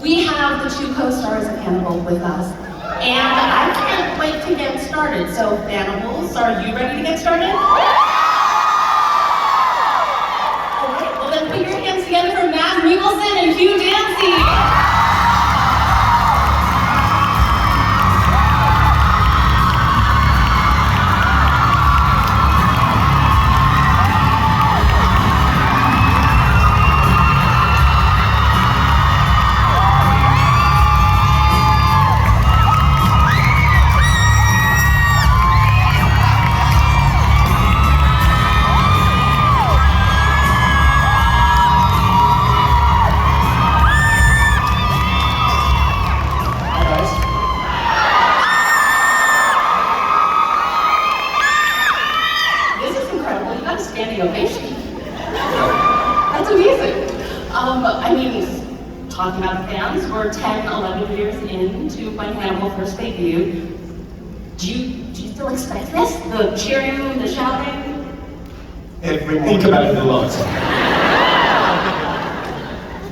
We have the 2 co-stars of Hannibal with us, and I can't wait to get started. So, Hannibals, are you ready to get started? Alright, well then put your hands together for Mads Mikkelsen and Hugh Dancy. That's amazing. I mean, talking about fans, we're 10, 11 years into when Hannibal first debuted. Do you still expect this? The cheering, the shouting? Think about it a lot.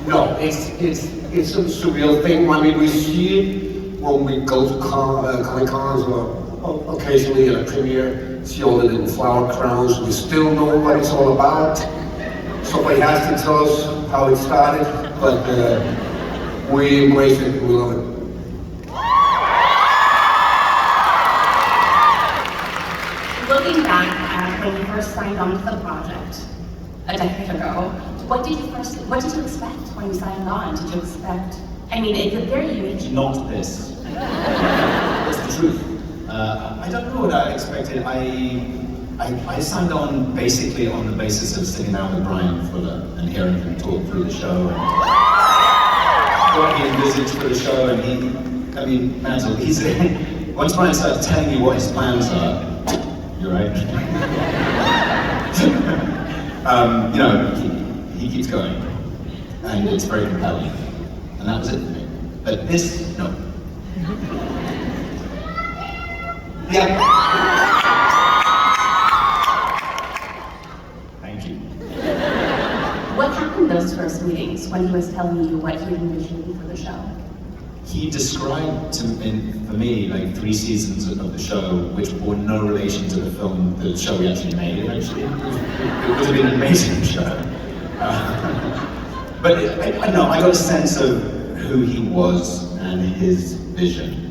No, it's a surreal thing. I mean, we see it when we go to Comic-Cons or occasionally at a premiere, see all the little flower crowns. We still know what it's all about. Somebody has to tell us how it started, but we embrace it, we love it. Looking back at when you first signed on to the project a decade ago, what did you expect when you signed on? Did you expect, I mean, it's a very unique... Not this. That's the truth. I don't know what I expected. I signed on basically on the basis of sitting down with Brian Fuller and hearing him talk through the show and what he envisaged for the show. And Mads, once Brian starts telling you what his plans are, you're right. He keeps going, and it's very compelling. And that was it for me. But this, no. Yeah. Thank you. What happened those first meetings when he was telling you what he envisioned for the show? He described for me like 3 seasons of the show, which bore no relation to the show we actually made. It would have been an amazing show. But I don't know, I got a sense of who he was and his vision.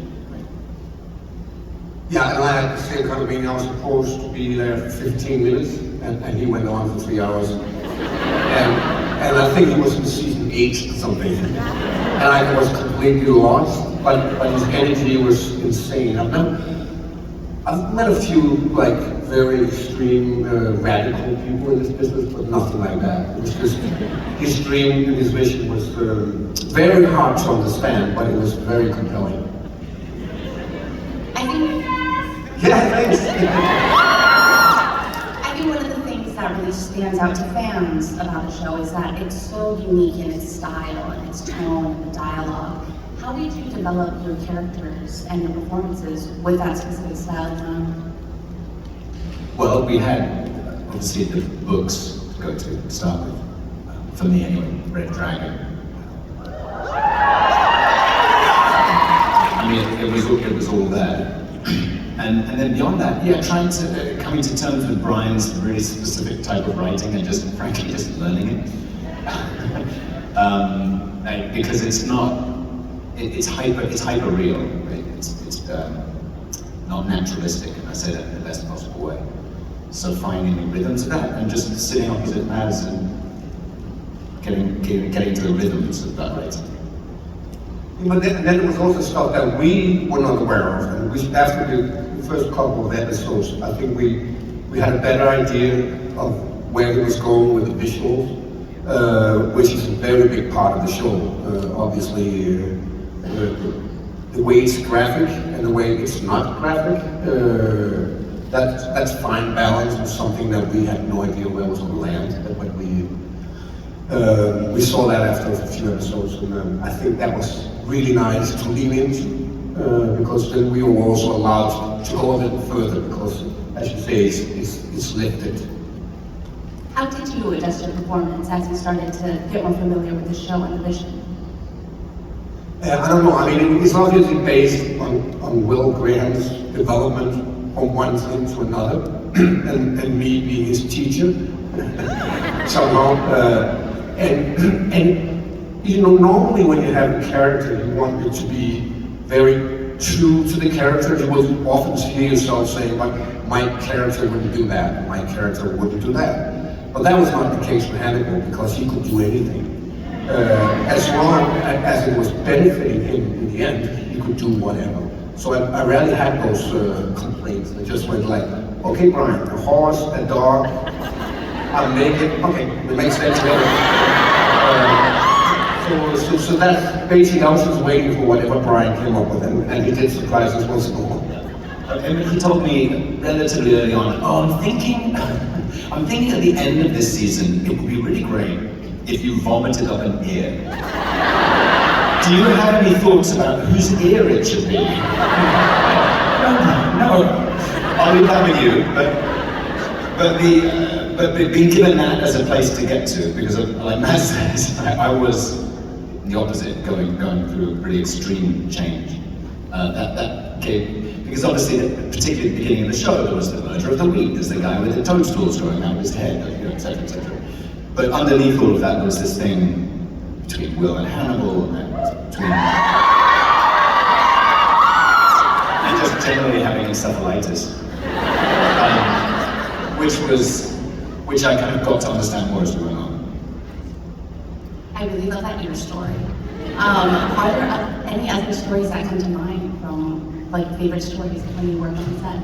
Yeah, and I had the same kind of meeting. I was supposed to be there for 15 minutes, and he went on for 3 hours. And I think he was in season 8 or something. And I was completely lost, but his energy was insane. I've met a few like very extreme, radical people in this business, but nothing like that. It was just, his dream and his vision was very hard to understand, but it was very compelling. I think... Yeah, thanks. I think one of the things that really stands out to fans about the show is that it's so unique in its style and its tone and the dialogue. How did you develop your characters and your performances with that specific style in mind? Well, we had obviously the books to go to start with. For me anyway, Red Dragon. I mean, it was all there. And then beyond that, yeah, coming to terms with Brian's really specific type of writing and just frankly just learning it. Because it's hyper real, right? It's not naturalistic, and I say that in the best possible way. So finding the rhythms of that and just sitting opposite Mads and getting to the rhythms of that writing. But then there was also stuff that we were not aware of, and after the first couple of episodes, I think we had a better idea of where he was going with the visuals, which is a very big part of the show. Obviously, the way it's graphic and the way it's not graphic, that's fine balance and something that we had no idea where it was going to land. But we saw that after a few episodes, and I think that was really nice to lean into, because then we were also allowed to go a little further, because, as you say, it's lifted. How did you adjust your performance as you started to get more familiar with the show and the vision? I don't know, I mean, it's obviously based on Will Graham's development from one thing to another, and me being his teacher, somehow. And you know, normally when you have a character, you want it to be very true to the character. You will often hear yourself saying, but my character wouldn't do that, my character wouldn't do that. But that was not the case with Hannibal, because he could do anything. As long as it was benefiting him in the end, he could do whatever. So I rarely had those complaints. I just went like, okay, Brian, a horse, a dog, I'm naked, okay, it makes sense. So that's basically, I was just waiting for whatever Brian came up with, and he did surprise us once in a while. And he told me relatively early on, I'm thinking at the end of this season, it would be really great if you vomited up an ear. Do you have any thoughts about whose ear it should be? No. I'll leave that with you, but being given that as a place to get to, because like Matt says, I was the opposite, going through a pretty extreme change. That gave, because obviously, particularly at the beginning of the show, there was the murder of the week, there's the guy with the toadstools growing out of his head, etc., etc. But underneath all of that was this thing between Will and Hannibal, and just generally having encephalitis, which I kind of got to understand more as we went on. I really love that ear story. Are there any other stories that come to mind from, like, favorite stories when you work on set?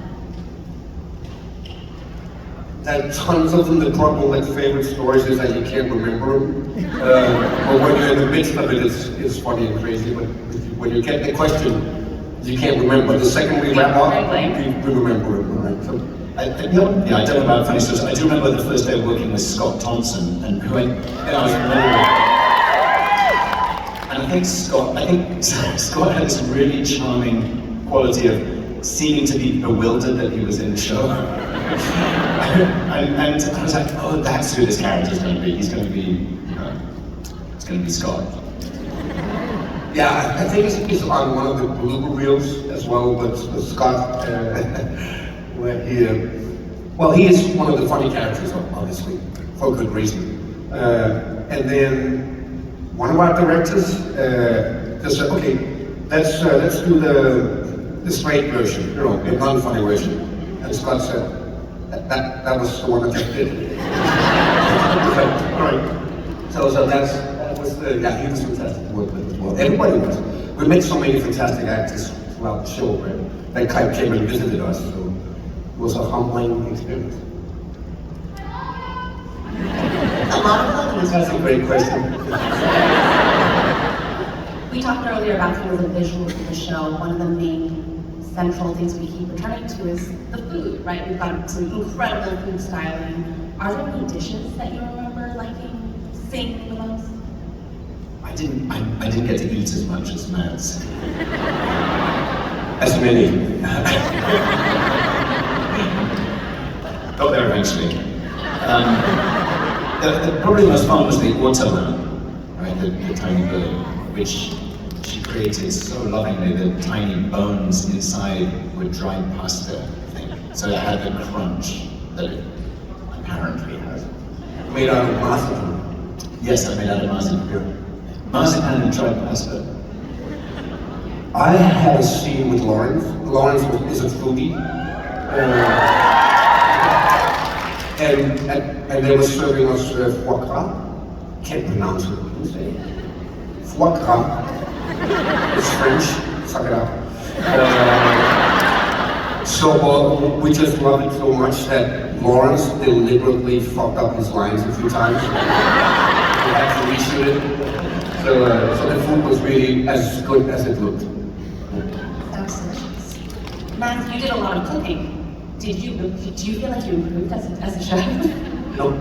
There are tons of them. The problem with favorite stories is that you can't remember them. But when you're in the midst of it, it's funny and crazy. But when you get the question, you can't remember. The second we wrap up, we remember it. Right? So, I don't know about funny stories. I do remember the first day of working with Scott Thompson, and I was and I think Scott had this really charming quality of seeming to be bewildered that he was in the show. and I was like, oh, that's who this character is going to be. He's going to be, it's going to be Scott. Yeah, I think it's on one of the blooper reels as well, but Scott, where he is one of the funny characters, obviously, for good reason. And then one of our directors just said, okay, let's do the straight version, the non-funny version. And Scott said, that was the one that just did. All right. So that was he was fantastic to work with as well. Everybody was. We met so many fantastic actors throughout the show, right? That Kai came and visited us, so it was a humbling experience. A lot of love. That's a great question. We talked earlier about kind of the visuals of the show. One of the main central things we keep returning to is the food, right? We've got some incredible food styling. Are there any dishes that you remember liking, seeing the most? I didn't get to eat as much as Mads. As many. Got there eventually. Probably the most fun was the ortolan, right? The tiny bird, which she created so lovingly. The tiny bones inside were dried pasta, I think. So it had the crunch that it apparently has. Made out of marzipan. Yes, I made out of marzipan. Marzipan and dried pasta. I had a scene with Lawrence. Lawrence is a foodie. And they were serving us foie gras. can't pronounce it. What do you say? Foie gras. It's French. Suck it up. So we just love it so much that Lawrence deliberately fucked up his lines a few times. We had to reshoot it. So the food was really as good as it looked. That was delicious. Mads, you did a lot of cooking. Do you feel like you improved as a chef? No.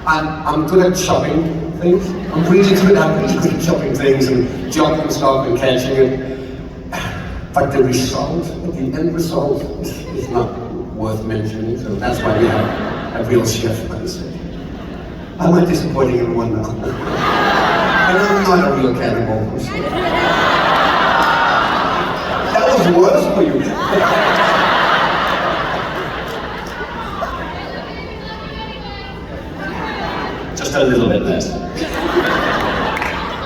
I'm good at chopping things. I'm really good at chopping things and jumping stuff and catching it. But the result, the end result, is not worth mentioning. So that's why we have a real chef on the set. Am I disappointing everyone now? And I'm not a real cannibal. I'm sorry. That was worse for you. Just a little bit less.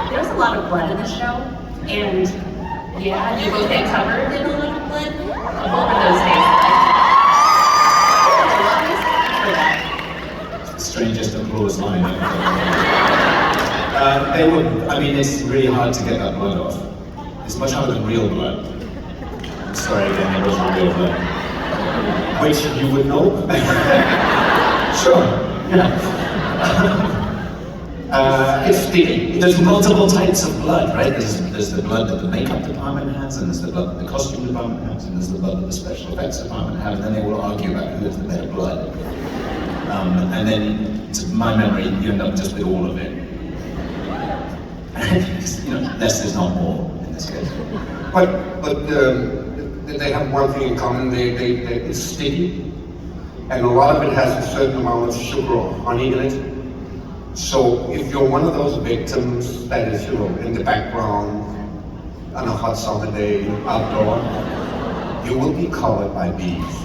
There's a lot of blood in the show, and yeah, you both get covered in a lot of blood. What were those days like? It's the strangest applause line ever. I mean, it's really hard to get that blood off. It's much harder than real blood. I'm sorry again, it wasn't real blood. Which you would know? Sure, yeah. It's sticky. There's multiple types of blood, right? There's the blood that the makeup department has, and there's the blood that the costume department has, and there's the blood that the special effects department has, and then they will argue about who has the better blood. And then, to my memory, you end up just with all of it. You know, less is not more in this case. But they have one thing in common. It's sticky, and a lot of it has a certain amount of sugar or honey in it. So if you're one of those victims that is, you know, in the background on a hot summer day outdoor, you will be covered by bees.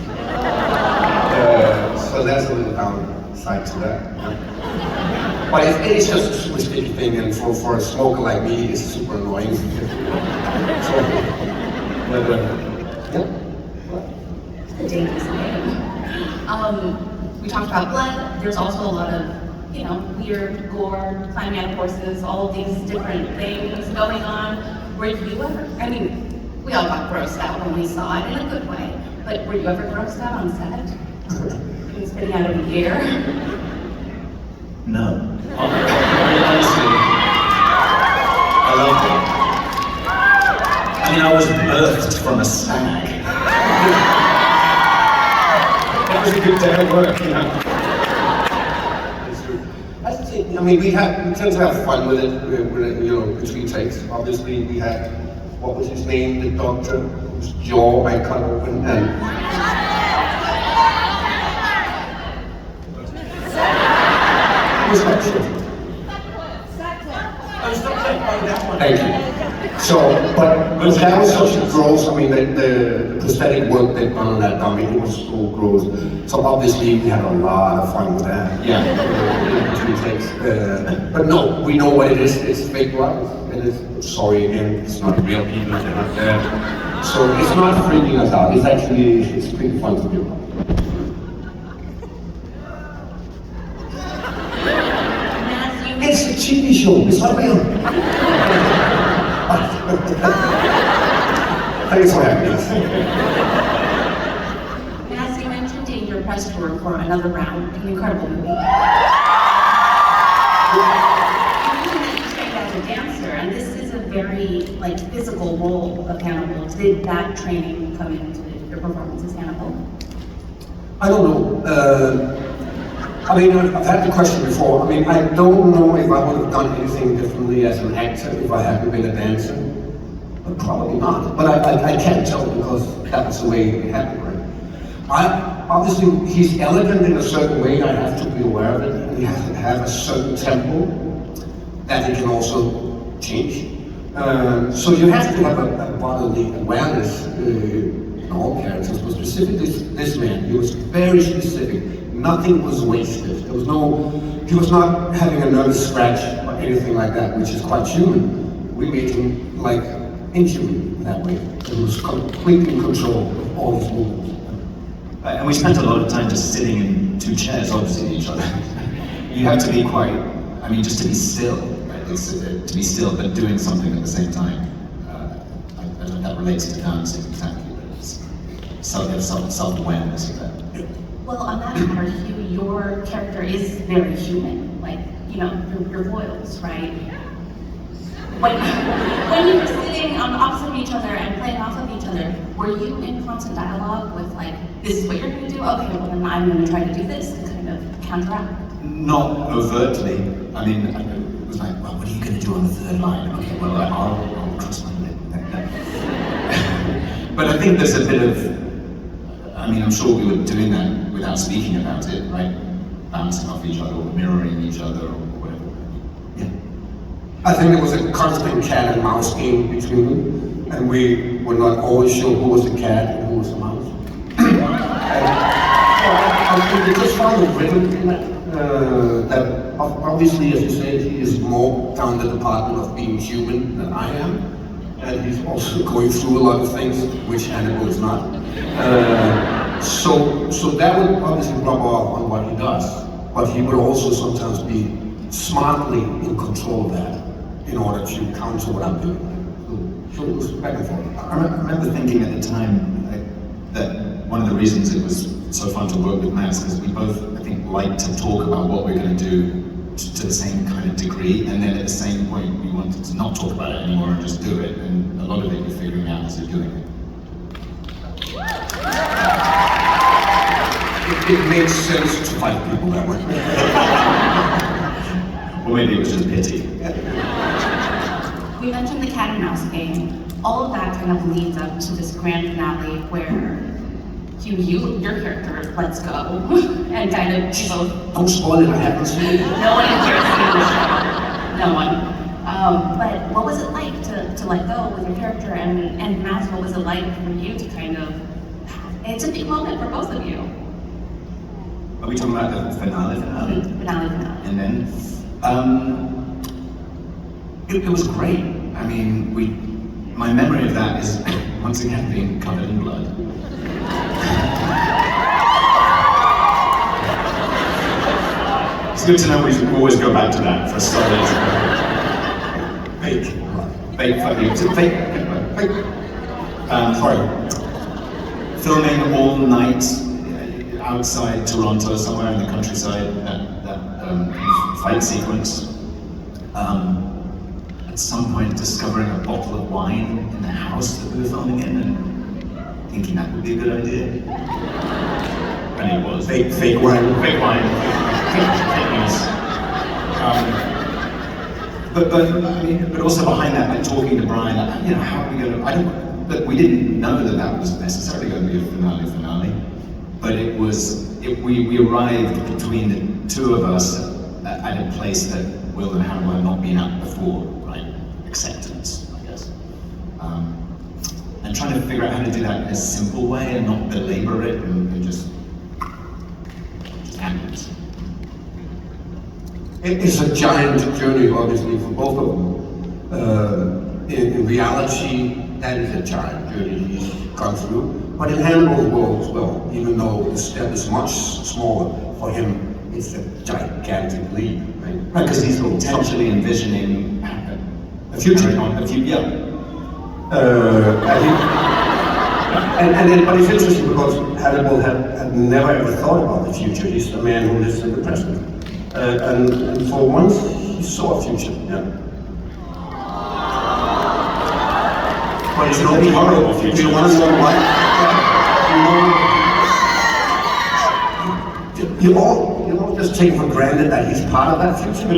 So that's a little downside to that. Yeah. But it's just a super sticky thing, and for a smoker like me, it's super annoying. So, but, yeah. It's a dangerous game. We talked about blood. There's also a lot of, you know, weird gore, climbing out of horses, all of these different things going on. Were you ever, I mean, we all got grossed out when we saw it in a good way, but were you ever grossed out on set? And spitting out of the air? No. Honestly, I loved it. I mean, I was birthed from a stag. That was a good day of work, you know. I mean, we tend to have fun with it, you know, between takes. Obviously, we had, what was his name, the doctor, whose jaw I cut open, and... Who's that shit? Thank you. So, but that was such a gross, I mean, the prosthetic work they've done on that dummy, it was so gross. So obviously we had a lot of fun with that. Yeah. But no, we know what it is. It's fake blood. And it's, sorry again, it's not real people, they're not there. So it's not freaking us out. It's actually, it's pretty fun to do. It's a TV show, it's not real. Thanks for having us. As you mentioned in your press tour for Another Round, an incredible movie. You trained as a dancer, and this is a very physical role of Hannibal. Did that training come into your performance as Hannibal? I don't know. I mean, I've had the question before. I mean, I don't know if I would have done anything differently as an actor if I hadn't been a dancer. But probably not. But I can't tell because that's the way it happened, right? Obviously, he's elegant in a certain way. I have to be aware of it. And he has to have a certain tempo that he can also change. So you have to have a bodily awareness in all characters, but specifically this man. He was very specific. Nothing was wasted. There was no, he was not having a nervous scratch or anything like that, which is quite human. We made him like inhuman that way. He was completely in control of all his movements. And we spent a lot of time just sitting in two chairs opposite each other. you have to be quite, I mean, just to be still, right? It's to be still, but doing something at the same time. I don't know if that relates to dancing exactly, but it's self-awareness of that. Well, on that matter, Hugh, your character is very human. Like, you know, your foils, right? When you were sitting on opposite of each other and playing off of each other, were you in constant dialogue with like, this is what you're going to do? Okay, well then I'm going to try to do this to kind of counteract. Not overtly. I mean, it was like, well, what are you going to do on the third line? Okay, well, I'll cross my leg. But I think there's a bit of, I mean, I'm sure we were doing that without speaking about it, right? Bouncing off each other or mirroring each other or whatever. Yeah. I think there was a constant cat and mouse game between them, and we were not always sure who was the cat and who was the mouse. I think we just found a rhythm in that obviously, as you say, he is more down the department of being human than I am, and he's also going through a lot of things which Hannibal is not. So that would obviously rub off on what he does, but he would also sometimes be smartly in control of that in order to counter what I'm doing. So it was back and forth. I remember thinking at the time that one of the reasons it was so fun to work with Mads is we both, I think, like to talk about what we're going to do to the same kind of degree, and then at the same point we wanted to not talk about it anymore and just do it, and a lot of it you're figuring out as you're doing it. It makes sense to fight people that way. Or maybe it was just pity. We mentioned the cat and mouse game. All of that kind of leads up to this grand finale where Hugh, your character, lets go and kind of, you know, Don't spoil it, I haven't seen it. no one in here has seen the show. No one. But what was it like to let go with your character, and Mads, what was it like for you to kind of, it's a big moment for both of you. Are we talking about the finale? Finale. And then, it was great. I mean, my memory of that is once again being covered in blood. It's good to know we always go back to that for a solid fake filming all night outside Toronto, somewhere in the countryside, that fight sequence. At some point discovering a bottle of wine in the house that we were filming in and thinking that would be a good idea. And it was. Fake wine. Fake wine. Fake news. But also behind that, like talking to Brian, you know, how are we going to, but we didn't know that was necessarily going to be a finale. But it was, we arrived between the two of us at a place that Will and Hannibal had not been at before, right? Acceptance, I guess. And trying to figure out how to do that in a simple way and not belabor it and just happens. It's a giant journey, obviously, for both of them. In reality, that is a giant journey he's gone through. But in Hannibal's world as well, even though the step is much smaller, for him it's a gigantic leap, right? Right, because he's potentially envisioning a future. But it's interesting because Hannibal had never ever thought about the future. He's a man who lives in the present. And for once, he saw a future, yeah. But it's not horrible future. You want to know why? You all just take for granted that he's part of that future.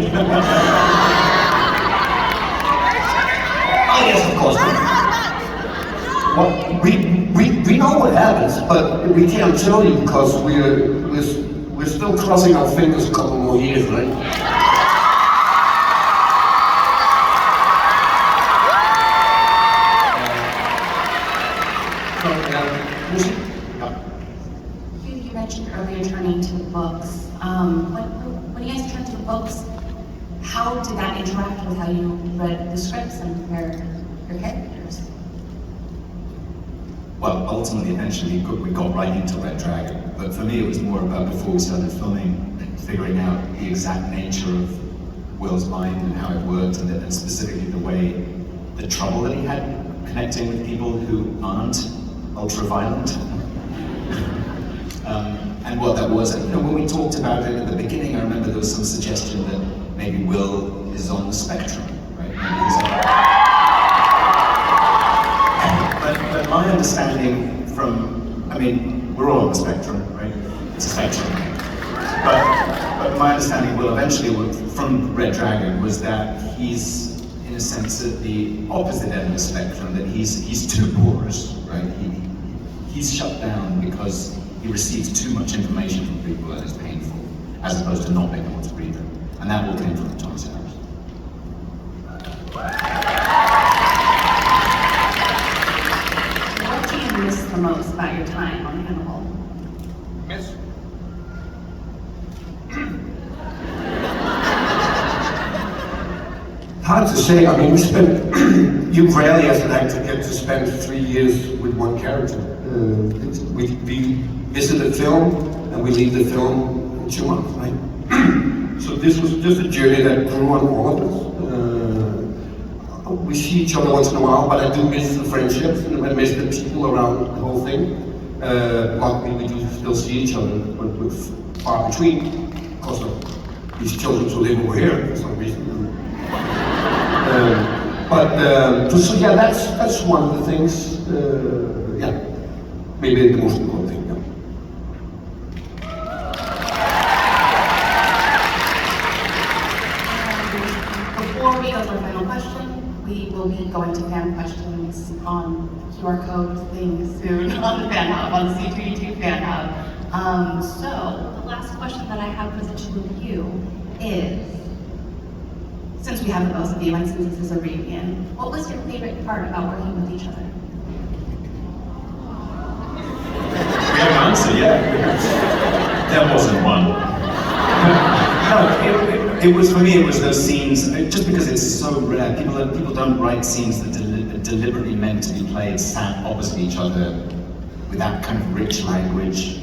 Oh yes, of course. Well, we know what happens, but we can't tell you because we're still crossing our fingers a couple more years, right? You mentioned earlier turning to books. When you guys turned to books, how did that interact with how you read the scripts and prepared your characters? Well, ultimately, eventually, we got right into Red Dragon. But for me, it was more about before we started filming. figuring out the exact nature of Will's mind and how it worked, and specifically the way, the trouble that he had connecting with people who aren't ultra-violent. And what that was, you know, when we talked about it at the beginning, I remember there was some suggestion that maybe Will is on the spectrum, right? But my understanding from, I mean, we're all on the spectrum, right? It's a spectrum. But my understanding, Will, eventually from Red Dragon, was that he's, in a sense, at the opposite end of the spectrum, that he's too porous, right? He's shut down because he receives too much information from people that is painful, as opposed to not being able to read them. And that all came from Thomas Harris. What do you miss the most about your time on Hannibal? Miss? Hard to say. I mean, we spent, you rarely as an actor get to spend 3 years with one character. We visit the film and we leave the film in 2 months, right? So this was just a journey that grew on all of us. We see each other once in a while, but I do miss the friendships and I miss the people around the whole thing. Luckily, we do still see each other, but we're far between because of these children who live over here for some reason. So yeah, that's one of the things. Yeah, maybe the most important thing. Yeah. Before we go to our final question, we will be going to fan questions on the QR code thing soon on the Fan Hub, on the C2E2 Fan Hub. So the last question that I have for the two of you is, since we have the both of you and since this is a reunion, what was your favorite part about working with each other? We have an answer, yeah. There wasn't one. No, it was, for me, it was those scenes, just because it's so rare. People don't write scenes that are deliberately meant to be played sat opposite each other with that kind of rich language.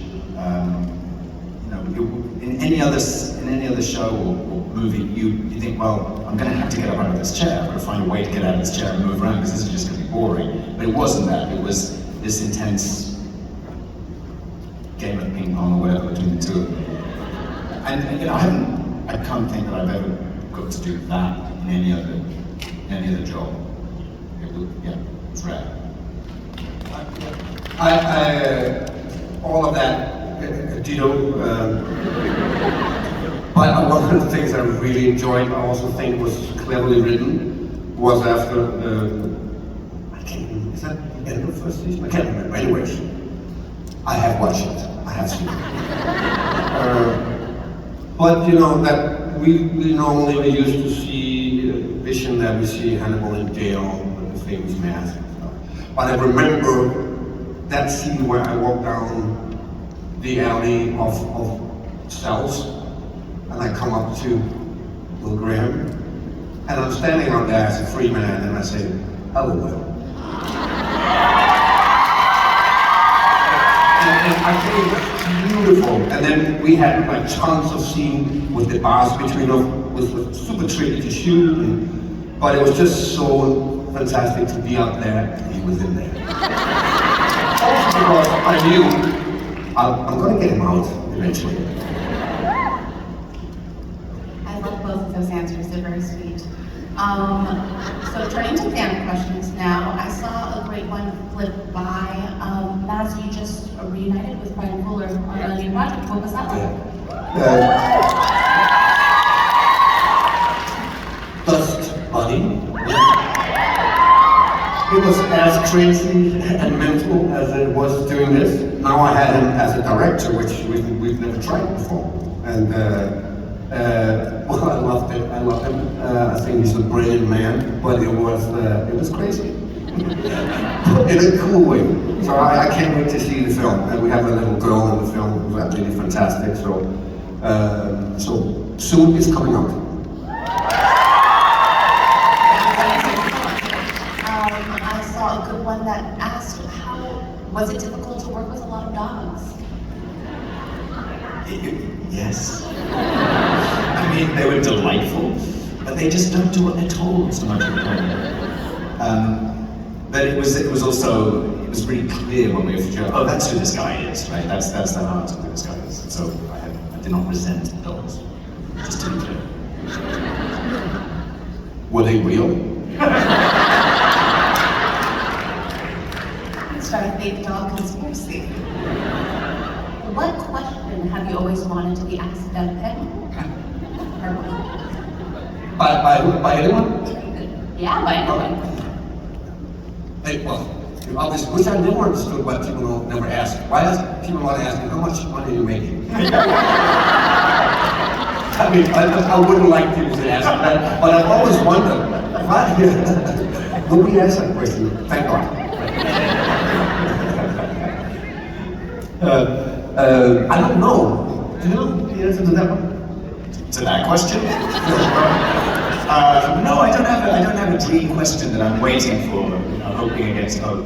In any other show or movie, you think, well, I'm going to have to get up out of this chair. I'm going to find a way to get out of this chair and move around because this is just going to be boring. But it wasn't that. It was this intense game of ping pong or whatever between the two of them. And you know, I can't think that I've ever got to do that in any other job. It's rare. All of that, but one of the things I really enjoyed, I also think was cleverly written, was after, I can't remember, is that the end of the first season? I can't remember. Anyways, I have watched it. I have seen it. But you know, that we normally used to see vision that we see Hannibal in jail with the famous mask and stuff. But I remember that scene where I walked down the alley of cells and I come up to Will Graham and I'm standing on there as a free man and I say, hello Will. And I think it was beautiful. And then we had like tons of scene with the bars between us, was super tricky to shoot, but it was just so fantastic to be up there and he was in there. Also because I knew I'm going to get him out eventually. I love both of those answers, they're very sweet. So turning to fan questions now, I saw a great one flip by. Mads, you just reunited with Brian Fuller on a new project. What was that like? Dust Buddy. It was as crazy and mental as it was doing this. Now I had him as a director, which we've never tried before. And well, I loved it. I love him. I think he's a brilliant man, but it was crazy. In a cool way. So I can't wait to see the film. And we have a little girl in the film who's absolutely fantastic. So soon it's coming out. I saw a good one that asked, how was it difficult to work with a lot of dogs? Yes. I mean, they were delightful, but they just don't do what they're told so much of the time. But it was really clear when we were figuring out, oh, that's who this guy is, right? That's the heart of who this guy is. So I did not resent those, just to be clear. Were they real? Start a big dog conspiracy. What question have you always wanted to be asked about him? By anyone? Yeah, by anyone. Well, you obviously, which I never understood what people never ask. Why does people want to ask me, how much money are you making? I mean, I wouldn't like people to ask that, but I've always wondered, why? Nobody asked that question, thank God. I don't know. Do you know the answer to that one? To that question? No, I don't have a dream question that I'm waiting for, hoping against hope.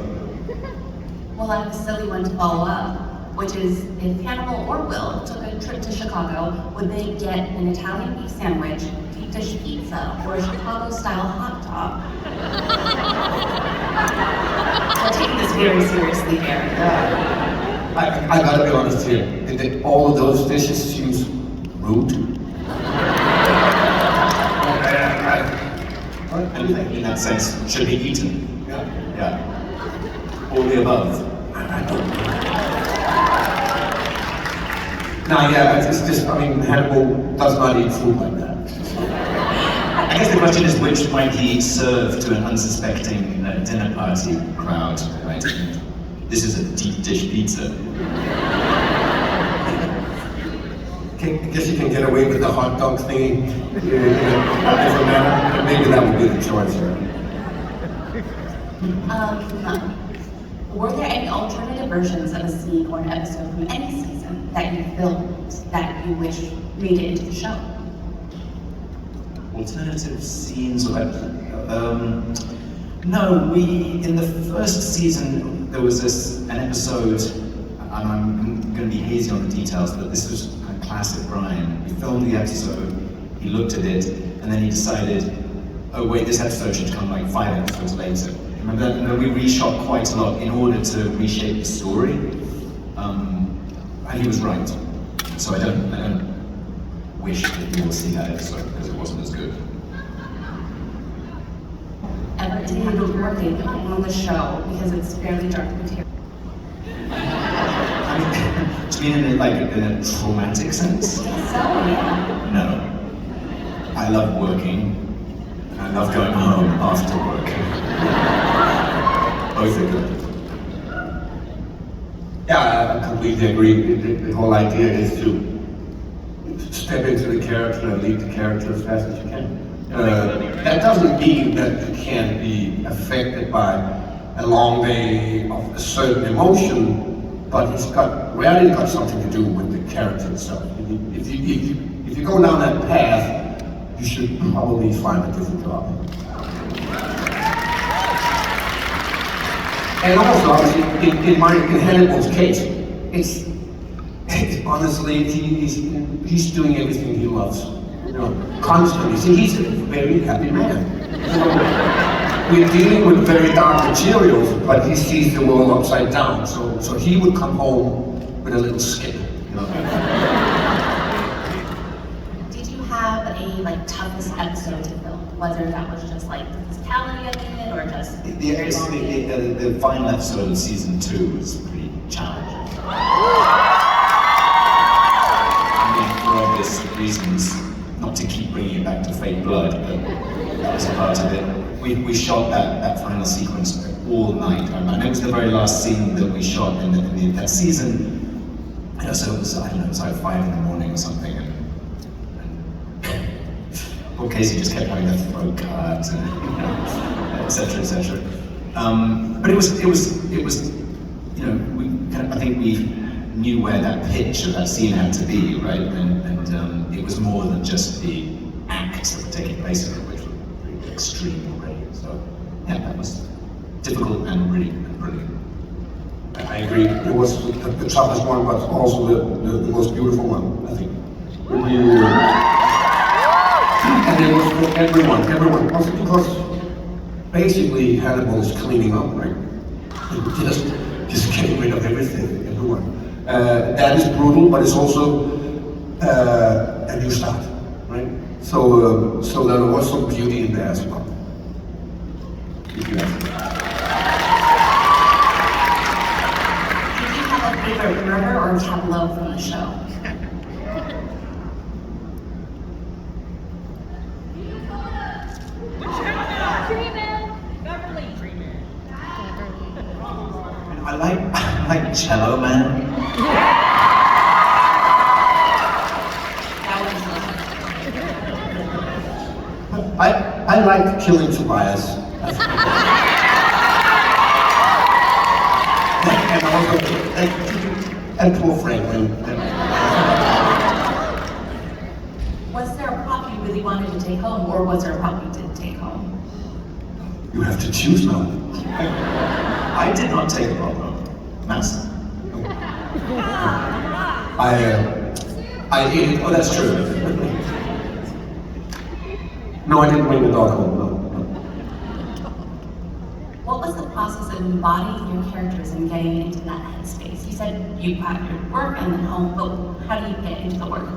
Well, I have a silly one to follow up, which is if Hannibal or Will took a trip to Chicago, would they get an Italian beef sandwich, deep dish pizza, or a Chicago-style hot dog? We're taking this very seriously here. I gotta be honest here. Did all of those dishes seems rude? Anything in that sense should be eaten. Yeah. All the above. I don't know. No, yeah, it's just, I mean, Hannibal does not eat food like that. I guess the question is, which might he serve to an unsuspecting dinner party crowd, right? This is a deep dish pizza. I guess you can get away with the hot dog thingy. Maybe that would be the choice. Were there any alternative versions of a scene or an episode from any season that you filmed that you wish made it into the show? Alternative scenes or no, in the first season there was an episode, and I'm going to be hazy on the details, but this was a classic Brian. We filmed the episode, he looked at it, and then he decided, oh wait, this episode should come like 5 episodes later. Remember that? And we reshot quite a lot in order to reshape the story, and he was right. So I don't wish that you will see that episode because it wasn't as good. Ever intended working on the show because it's fairly dark material? I mean, do you mean in a traumatic sense? Yes, so, yeah. No. I love working, and I love going home after work. Both are good. Yeah, I completely agree. The whole idea is to step into the character and lead the character as fast as you can. That doesn't mean that you can't be affected by a long day of a certain emotion, but it's rarely got something to do with the character itself. If you go down that path, you should probably find a different job. And also, obviously, in Hannibal's case, it's honestly, he's doing everything he loves, constantly. See, he's a very happy man. We're dealing with very dark materials, but he sees the world upside down. So he would come home with a little skip. Did you have a toughest episode to film? Whether that was just the physicality of it, or just the final episode of season 2 was pretty challenging. I mean, for obvious reasons, not to keep bringing it back to fake blood, but that was a part of it. We shot that final sequence all night. And it was the very last scene that we shot in that season. So it was, I don't know, it was like 5 in the morning or something. And poor Casey just kept having to throw cards and etc. etc. But it was I think we knew where that pitch of that scene had to be, right? And it was more than just the acts that were taking place in it, which were really extreme already. So yeah, that was difficult and really brilliant. I agree. It was the toughest one, but also the most beautiful one, I think. And it was for everyone. Also because basically Hannibal is cleaning up, right? Just getting rid of everything, everyone. That is brutal, but it's also a new start, right? So there was some beauty in there as well. If you ask me. Did you have a favorite murder or tableau from the show? I like Cello Man. That was I like killing Tobias. And also, and poor Franklin. Was there a prop you really wanted to take home, or was there a prop you didn't take home? You have to choose now. I did not take a problem. Mads? I ate it. Oh, that's true. No, I didn't bring the dog home. No. What was the process of embodying your characters and getting into that headspace? You said you had your work and then home, but how do you get into the work?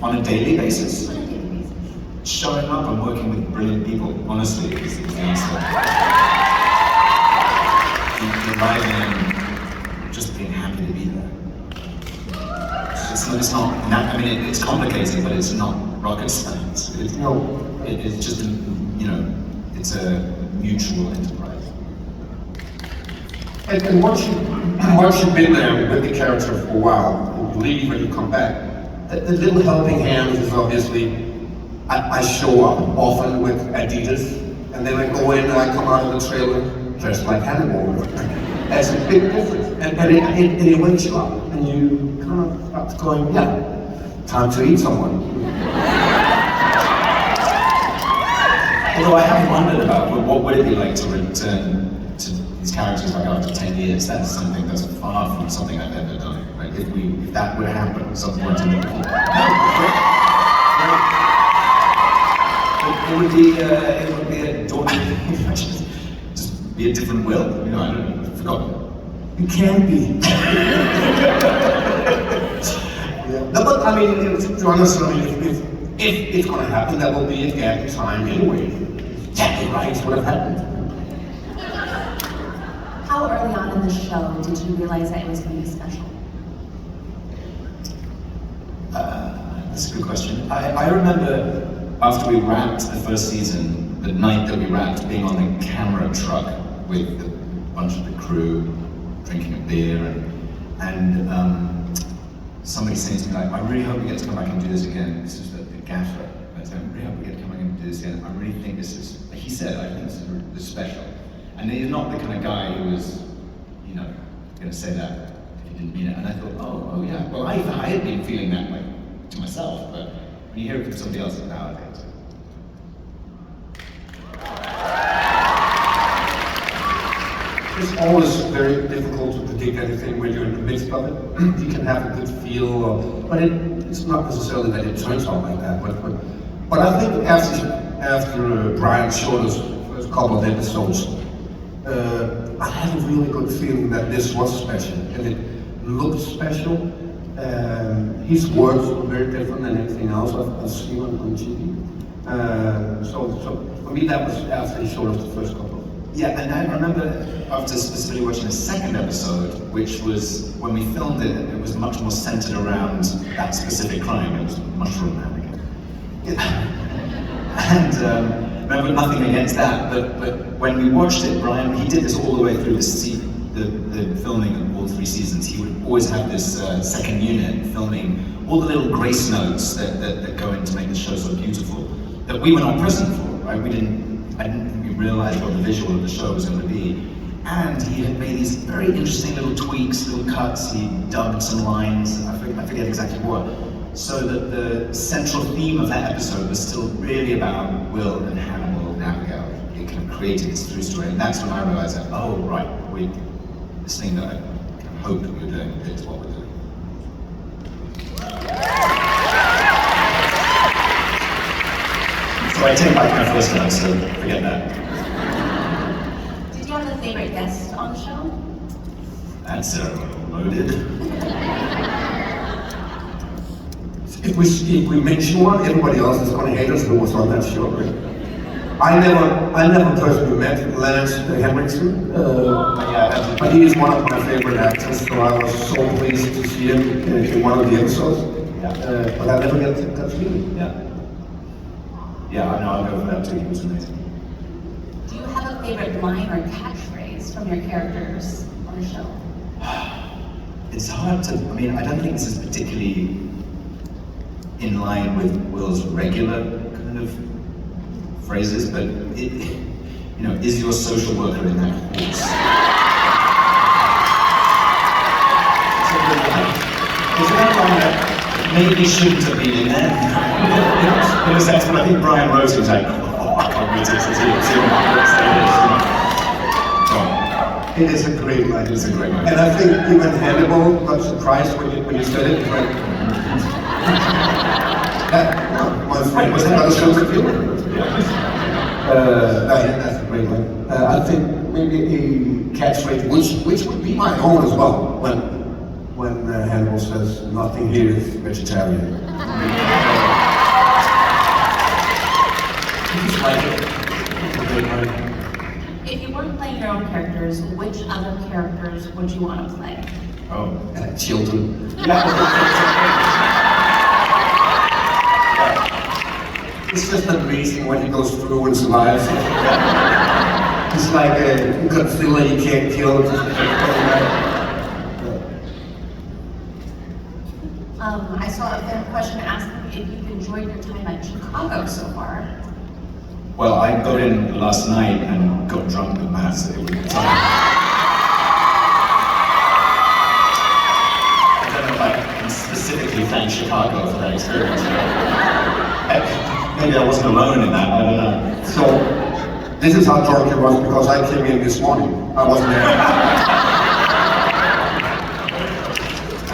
On a daily basis? On a daily basis. Showing up and working with brilliant people, honestly, is the answer. Arriving and just being happy to be there. It's not, I mean, it's complicated, but it's not rocket science. It's just, it's a mutual enterprise. And once you've been there with the character for a while, and you leave and you come back, the little helping hand is obviously, I show up often with Adidas, and then I go in and I come out of the trailer dressed like Hannibal. That's a big difference. And it wakes you up, and you kind of start going, yeah, time to eat someone. Although I have wondered about what would it be like to return to these characters like after 10 years. That's something that's far from something I've ever done. Right? If that would happen at some point in the future. It would be a just be a different will. I forgot. It can be. No, but I mean, to be honest, if it's going to happen, that will be a gap in time anyway. Exactly right, it's what have happened. How early on in the show did you realize that it was going to be special? That's a good question. I remember after we wrapped the first season, the night that we wrapped, being on the camera truck with a bunch of the crew, drinking a beer, and somebody saying to me, like, I really hope we get to come back and do this again. This is the gaffer. I said, I really hope we get to come back and do this again. I really think this is, he said, I think this is special. And he's not the kind of guy who was, going to say that if he didn't mean it. And I thought, oh yeah. Well, I had been feeling that way to myself, but when you hear it from somebody else, it validates it. It's always very difficult to predict anything when you're in the midst of it. You can have a good feel, but it's not necessarily that it turns out like that. But I think after Brian showed us the first couple of episodes, I had a really good feeling that this was special, and it looked special. His words were very different than anything else I've seen on TV. So for me, that was after he showed us the first couple. Yeah, and I remember after specifically watching the second episode, which was when we filmed it, it was much more centered around that specific crime. It was mushroom man again. And remember, nothing against that, but when we watched it, Brian, he did this all the way through the filming of all 3 seasons. He would always have this second unit filming all the little grace notes that go in to make the show so beautiful, that we were not present for, right? I didn't think we realized what the visual of the show was going to be. And he had made these very interesting little tweaks, little cuts. He dubbed some lines, I forget exactly what. So that the central theme of that episode was still really about Will and Hannibal and Abigail. it kind of created this through story, and that's when I realized that, oh right, this thing that I hoped we were doing is what we're doing. So I take back my first note, so forget that. Did you have a favorite guest on the show? That's loaded. If we mention one, everybody else is going to hate us who was on that show. I never personally met Lance Henriksen, but he is one of my favorite actors, so I was so pleased to see him in one of the episodes. But I never got to meet him. Yeah, I know, I'll go for that too, he was amazing. Do you have a favorite line or catchphrase from your characters on the show? It's hard to, I mean, I don't think this is particularly in line with Will's regular kind of phrases, but it, you know, is your social worker in that horse? Is that one that maybe shouldn't have been in there? In a sense, but I think Brian wrote it, was like, oh, I can't read it, It is a great line. It is a great line. And I think even Hannibal got surprised when you said it. Like, my friend was not a social humor. That's a great line. I think maybe a catchphrase, which would be my own as well, when Hannibal says, "Nothing here is vegetarian." Just like it. If you weren't playing your own characters, which other characters would you want to play? Oh. Children. It's just amazing what he goes through and survives. It's like a Godzilla you can't kill. I saw a fan question asking if you've enjoyed your time at Chicago so far. Well, I got in last night and got drunk with Mads. It was time. I don't know if I can specifically thank Chicago for that experience. Maybe I wasn't alone in that, I don't know. So, this is how drunk it was because I came in this morning. I wasn't there.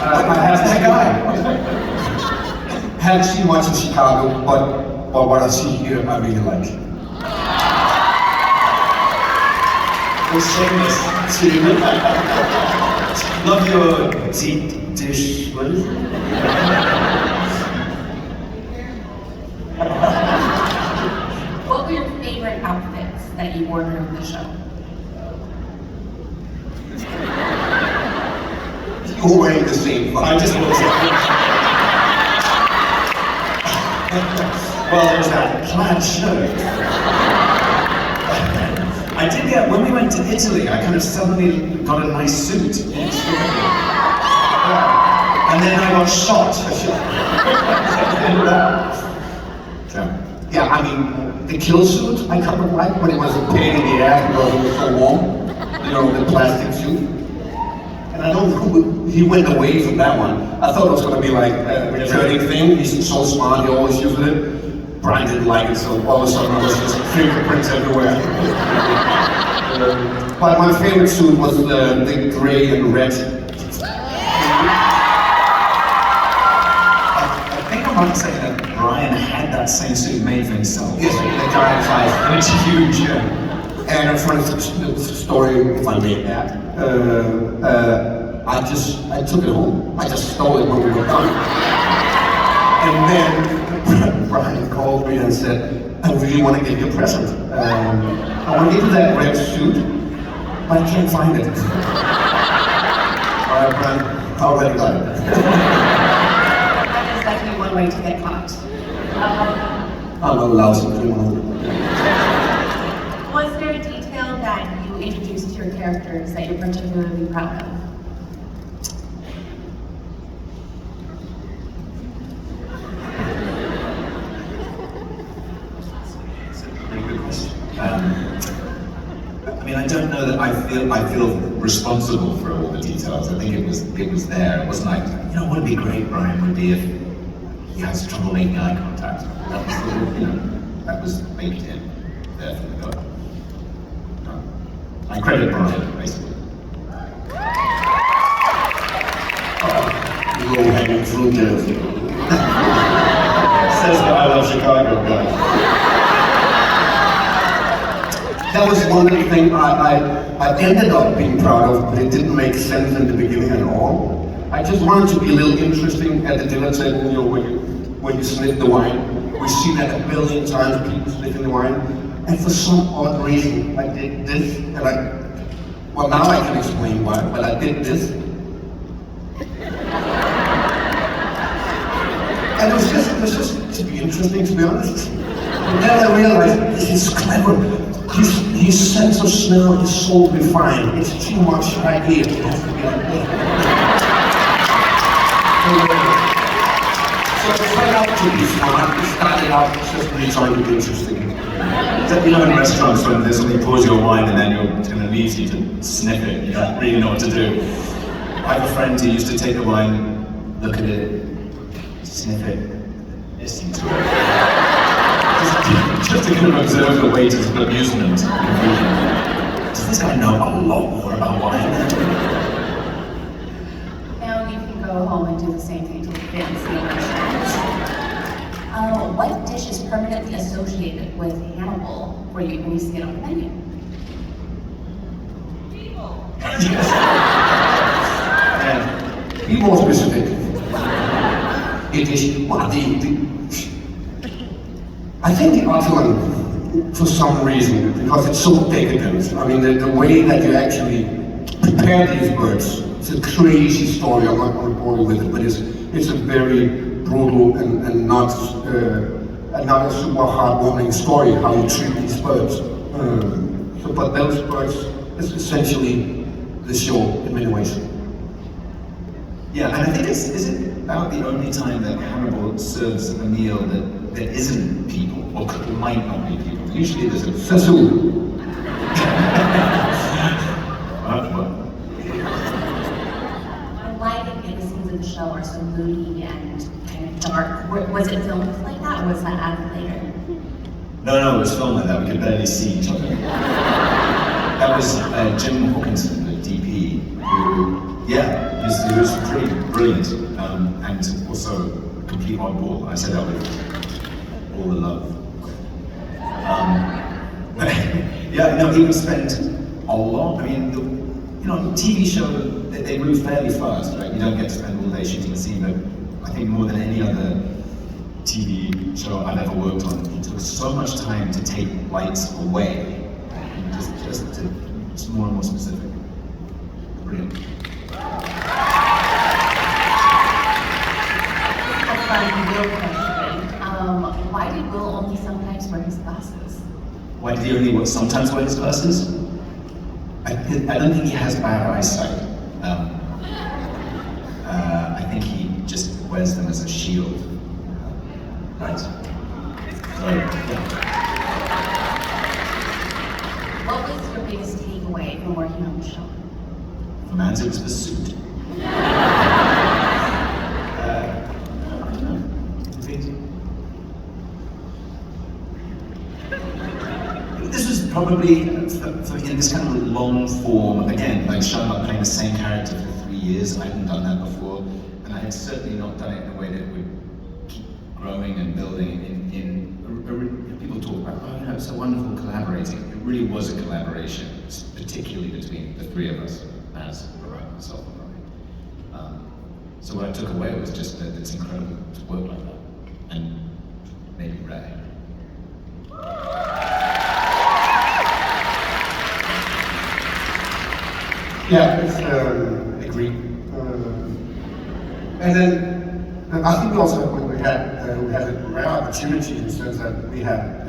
I haven't seen much in Chicago, but what I see here, I really like. We're shameless. Love your deep dish. What is it? What were your favorite outfits that you wore during the show? You're wearing the same. I just looked at well, there's that plaid shirt. I did get, when we went to Italy, I kind of suddenly got a nice suit. And then I got shot. Yeah, I mean, the kill suit I kind of liked, but it was a pain in the ass because it was so warm. You know, the plastic suit. And I don't know, he went away from that one. I thought it was going to be like a returning thing. He's so smart, he always uses it. Brian didn't like it, so all of a sudden there was just fingerprints everywhere. But my favorite suit was the gray and red. I think I might say that Brian had that same suit made for himself. Yes, the giant size. And it's huge, And for instance, the story, if I may add, I took it home. I just stole it when we were done. And then Brian called me and said, I really want to give you a present. I want to give you that red suit, but I can't find it. All right, Brian, I already got it. That is definitely one way to get caught. I'm a lousy criminal. Was there a detail that you introduced to your characters that you're particularly proud of? I mean, I don't know that I feel responsible for all the details. I think it was there. It wasn't like, you know, what would be great, Brian, would be if he has trouble making eye contact. That was sort of, you know, that was baked in there from the go. I credit Brian, basically. Low-hanging fruit there. Says the I Love Chicago guy. That was one thing I ended up being proud of, but it didn't make sense in the beginning at all. I just wanted to be a little interesting at the dinner table, you know, when you sniff the wine. We see that a billion times, people sniffing the wine. And for some odd reason, I did this, and well, now I can explain why, but I did this. And it was just to be interesting, to be honest. And then I realized he's clever. His sense of smell is so refined. It's too much idea. It has to be like this. So I tried out to be smart. It started out just really trying to be interesting. You know, in restaurants when there's somebody pours your wine and then it's going to leave you to sniff it, you don't really know what to do. I have a friend who used to take the wine, look at it, sniff it, listen to it. Just to kind of observe the waiter's amusement and confusion. Does this guy know a lot more about wine? Now you can go home and do the same thing to the fancy restaurants. What dish is permanently associated with Hannibal when you see it on the menu? And be more specific. It is I think the Ottoman, for some reason, because it's so decadent. I mean, the way that you actually prepare these birds, it's a crazy story. I'm not going to bore you with it, but it's a very brutal and not a super heartwarming story how you treat these birds. But those birds is essentially the show in many ways. Yeah, and I think is it about the only time that Hannibal serves a meal that isn't people, or might not be people. Usually there's a Sasu. The lighting in the scenes of the show are so moody and kind of dark. Was it filmed like that, or was that added later? No, it was filmed like that. We could barely see each other. That was Jim Hawkinson, the DP, who, yeah, he was pretty brilliant, and also a complete oddball. I said that with all the love. Yeah, no, he would spend a lot. I mean, TV show, they move fairly fast, right? You don't get to spend all day shooting a scene, but I think more than any other TV show I've ever worked on, it took so much time to take lights away, just more and more specific. Brilliant. Why did Will only sometimes wear his glasses? Why did he only sometimes wear his glasses? I don't think he has bad eyesight. I think he just wears them as a shield. Right. So, yeah. What was your biggest takeaway from working on the show? For Mads, it was the suit. This was probably, in this kind of long form, again, like showing up playing the same character for 3 years. I hadn't done that before, and I had certainly not done it in a way that would keep growing and building. People talk about, it's so wonderful collaborating. It really was a collaboration, particularly between the three of us, Mads, Brian, myself, and Brian. So what I took away was just that it's incredible to work like that, and maybe rare. Yeah, it's agree. And then I think also we had a rare opportunity in the sense that we had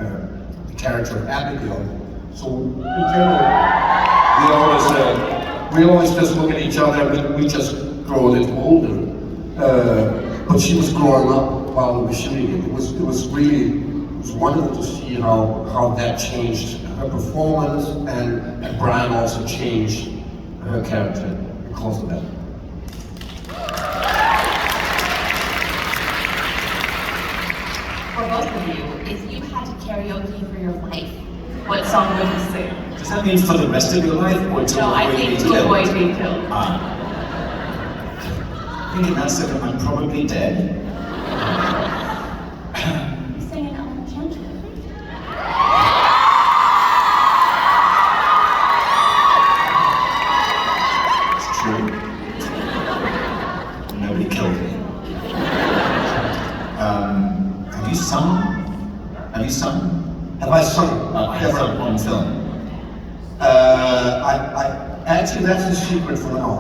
the character of Abigail. So in general, we always just look at each other, but we just grow a little older. But she was growing up while we were shooting it. It was wonderful to see how that changed her performance, and Brian also changed her character because of that. For both of you, if you had to karaoke for your life, what song would you sing? Does that mean for the rest of your life, or to No, I avoid think being to killed? avoid being killed. I think in that second, I'm probably dead. You sang an Ellen Gentry. It's true. Nobody killed me. Have you sung? Have you sung? Have I sung? I have sung on film. Actually, that's a secret for now.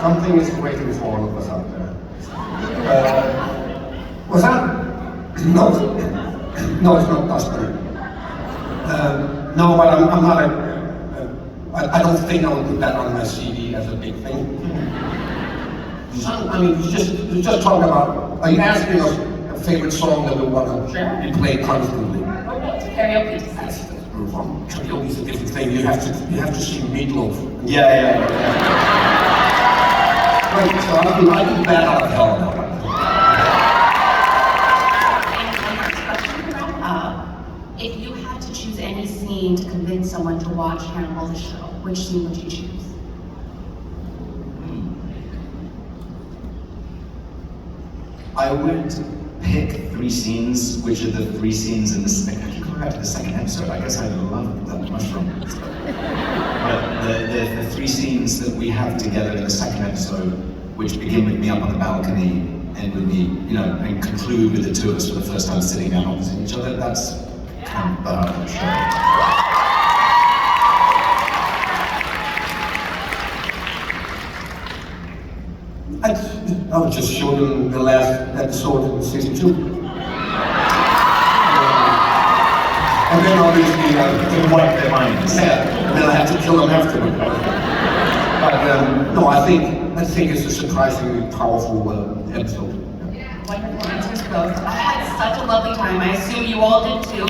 Something is waiting for all of us out there. Was that? No, no, it's not Dustbury. No, but I'm not I don't think I would put that on my CD as a big thing. I mean, you just talk about. Are you asking us a favorite song that we want to be played constantly? Karaoke. Karaoke is a different thing. You have to sing Meatloaf. Yeah. Right, so I can bat out of hell now. If you had to choose any scene to convince someone to watch Hannibal the show, which scene would you choose? I would pick 3 scenes, which are the 3 scenes in the second. I keep going back to the second episode. I guess I love that mushroom. But the 3 scenes that we have together in the second episode, which begin with me up on the balcony, end with me, and conclude with the 2 of us for the first time sitting down opposite each other. That's kind of the heart of the show. I would just show them the last episode in season 2. And then obviously, To wipe their minds. and then I have to kill them afterward. But no, I think it's a surprisingly powerful episode. Wonderful answers both. I had such a lovely time. I assume you all did too.